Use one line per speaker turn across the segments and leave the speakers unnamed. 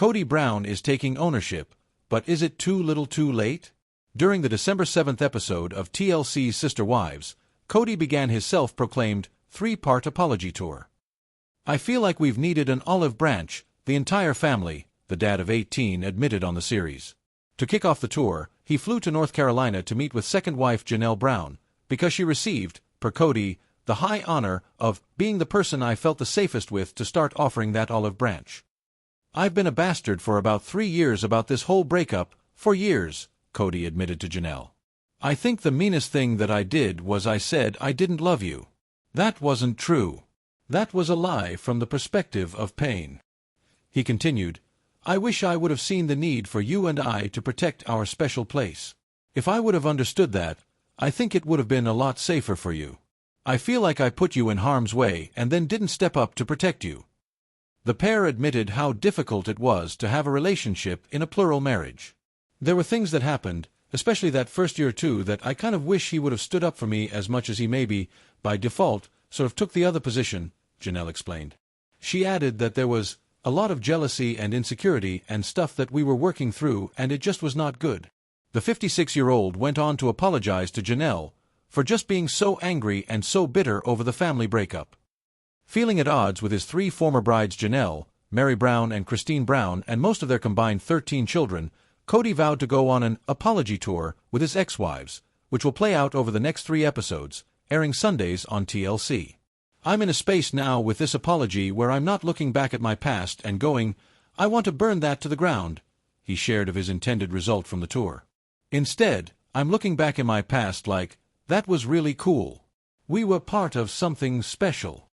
Kody Brown is taking ownership, but is it too little too late? During the December 7th episode of TLC's Sister Wives, Kody began his self-proclaimed 3-part apology tour. "I feel like we've needed an olive branch, the entire family," the dad of 18 admitted on the series. To kick off the tour, he flew to North Carolina to meet with second wife Janelle Brown, because she received, per Kody, the high honor of being the person I felt the safest with to start offering that olive branch. "I've been a bastard for about 3 years about this whole breakup, for years," Kody admitted to Janelle. "I think the meanest thing that I did was I said I didn't love you. That wasn't true. That was a lie from the perspective of pain." He continued, "I wish I would have seen the need for you and I to protect our special place. If I would have understood that, I think it would have been a lot safer for you. I feel like I put you in harm's way and then didn't step up to protect you." The pair admitted how difficult it was to have a relationship in a plural marriage. "There were things that happened, especially that first year or two, that I kind of wish he would have stood up for me as much as he maybe, by default, sort of took the other position," Janelle explained. She added that there was a lot of jealousy and insecurity and stuff that we were working through, and it just was not good. The 56-year-old went on to apologize to Janelle for just being so angry and so bitter over the family breakup. Feeling at odds with his 3 former brides Janelle, Mary Brown and Christine Brown, and most of their combined 13 children, Kody vowed to go on an apology tour with his ex-wives, which will play out over the next 3 episodes, airing Sundays on TLC. "I'm in a space now with this apology where I'm not looking back at my past and going, I want to burn that to the ground," he shared of his intended result from the tour. "Instead, I'm looking back in my past like, that was really cool. We were part of something special.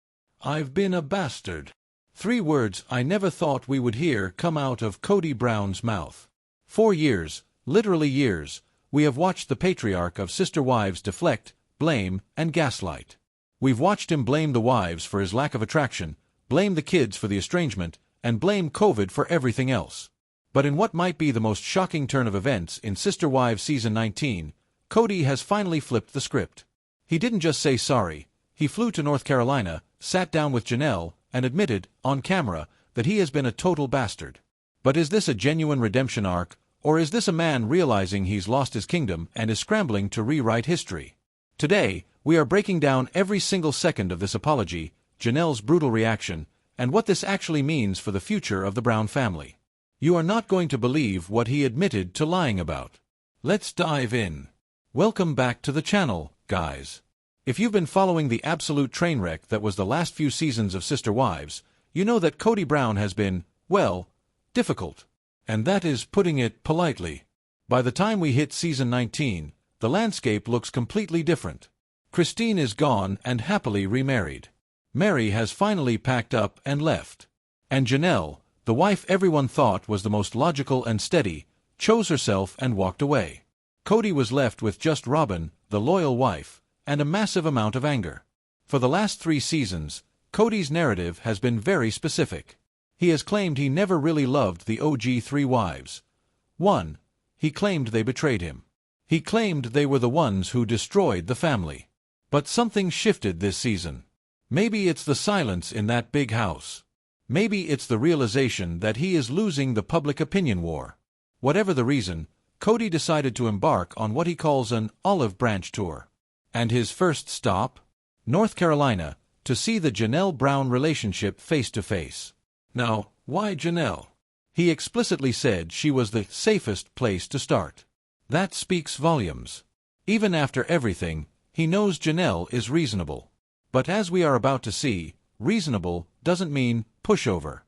I've been a bastard." 3 words I never thought we would hear come out of Kody Brown's mouth. 4 years, literally years, we have watched the patriarch of Sister Wives deflect, blame, and gaslight. We've watched him blame the wives for his lack of attraction, blame the kids for the estrangement, and blame COVID for everything else. But in what might be the most shocking turn of events in Sister Wives Season 19, Kody has finally flipped the script. He didn't just say sorry. He flew to North Carolina, sat down with Janelle, and admitted, on camera, that he has been a total bastard. But is this a genuine redemption arc, or is this a man realizing he's lost his kingdom and is scrambling to rewrite history? Today, we are breaking down every single second of this apology, Janelle's brutal reaction, and what this actually means for the future of the Brown family. You are not going to believe what he admitted to lying about. Let's dive in. Welcome back to the channel, guys. If you've been following the absolute train wreck that was the last few seasons of Sister Wives, you know that Kody Brown has been, well, difficult. And that is putting it politely. By the time we hit Season 19, the landscape looks completely different. Christine is gone and happily remarried. Mary has finally packed up and left. And Janelle, the wife everyone thought was the most logical and steady, chose herself and walked away. Kody was left with just Robin, the loyal wife, and a massive amount of anger. For the last 3 seasons, Kody's narrative has been very specific. He has claimed he never really loved the OG 3 wives. 1. He claimed they betrayed him. He claimed they were the ones who destroyed the family. But something shifted this season. Maybe it's the silence in that big house. Maybe it's the realization that he is losing the public opinion war. Whatever the reason, Kody decided to embark on what he calls an olive branch tour. And his first stop? North Carolina, to see the Janelle Brown relationship face to face. Now, why Janelle? He explicitly said she was the safest place to start. That speaks volumes. Even after everything, he knows Janelle is reasonable. But as we are about to see, reasonable doesn't mean pushover.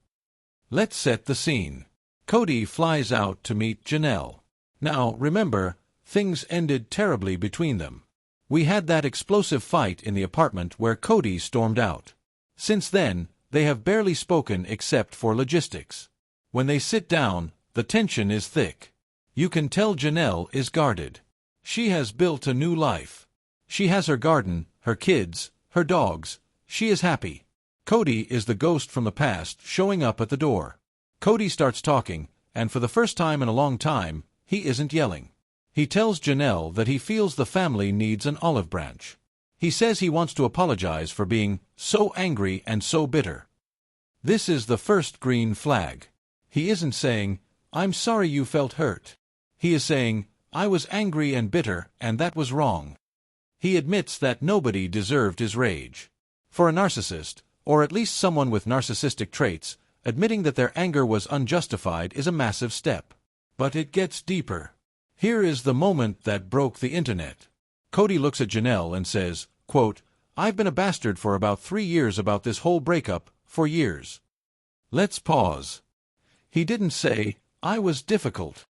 Let's set the scene. Kody flies out to meet Janelle. Now, remember, things ended terribly between them. We had that explosive fight in the apartment where Kody stormed out. Since then, they have barely spoken except for logistics. When they sit down, the tension is thick. You can tell Janelle is guarded. She has built a new life. She has her garden, her kids, her dogs. She is happy. Kody is the ghost from the past showing up at the door. Kody starts talking, and for the first time in a long time, he isn't yelling. He tells Janelle that he feels the family needs an olive branch. He says he wants to apologize for being so angry and so bitter. This is the first green flag. He isn't saying, "I'm sorry you felt hurt." He is saying, "I was angry and bitter, and that was wrong." He admits that nobody deserved his rage. For a narcissist, or at least someone with narcissistic traits, admitting that their anger was unjustified is a massive step. But it gets deeper. Here is the moment that broke the internet. Kody looks at Janelle and says, quote, "I've been a bastard for about 3 years about this whole breakup, for years." Let's pause. He didn't say, "I was difficult."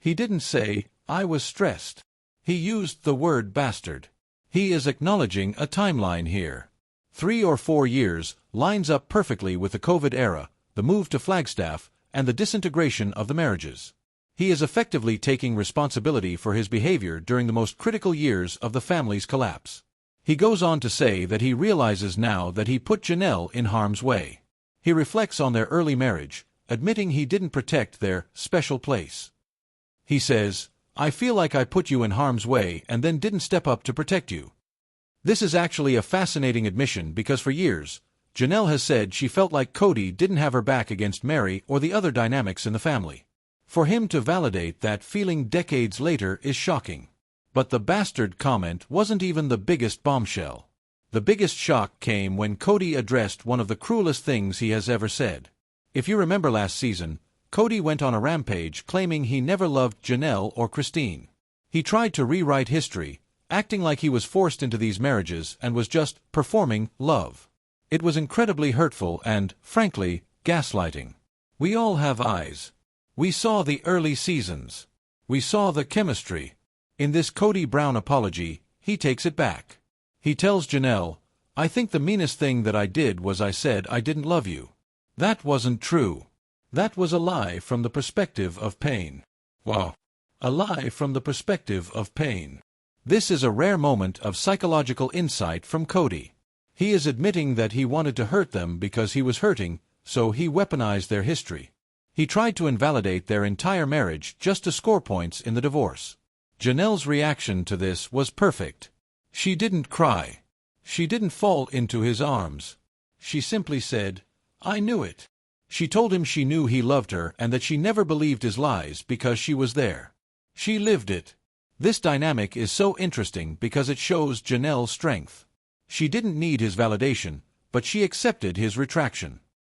He didn't say, "I was stressed." He used the word bastard. He is acknowledging a timeline here. 3 or 4 years lines up perfectly with the COVID era, the move to Flagstaff, and the disintegration of the marriages. He is effectively taking responsibility for his behavior during the most critical years of the family's collapse. He goes on to say that he realizes now that he put Janelle in harm's way. He reflects on their early marriage, admitting he didn't protect their special place. He says, "I feel like I put you in harm's way and then didn't step up to protect you." This is actually a fascinating admission because for years, Janelle has said she felt like Kody didn't have her back against Mary or the other dynamics in the family. For him to validate that feeling decades later is shocking. But the bastard comment wasn't even the biggest bombshell. The biggest shock came when Kody addressed one of the cruelest things he has ever said. If you remember last season, Kody went on a rampage claiming he never loved Janelle or Christine. He tried to rewrite history, acting like he was forced into these marriages and was just performing love. It was incredibly hurtful and, frankly, gaslighting. We all have eyes. We saw the early seasons. We saw the chemistry. In this Kody Brown apology, he takes it back. He tells Janelle, "I think the meanest thing that I did was I said I didn't love you. That wasn't true. That was a lie from the perspective of pain." Wow. A lie from the perspective of pain. This is a rare moment of psychological insight from Kody. He is admitting that he wanted to hurt them because he was hurting, so he weaponized their history. He tried to invalidate their entire marriage just to score points in the divorce. Janelle's reaction to this was perfect. She didn't cry. She didn't fall into his arms. She simply said, "I knew it." She told him she knew he loved her and that she never believed his lies because she was there. She lived it. This dynamic is so interesting because it shows Janelle's strength. She didn't need his validation, but she accepted his retraction.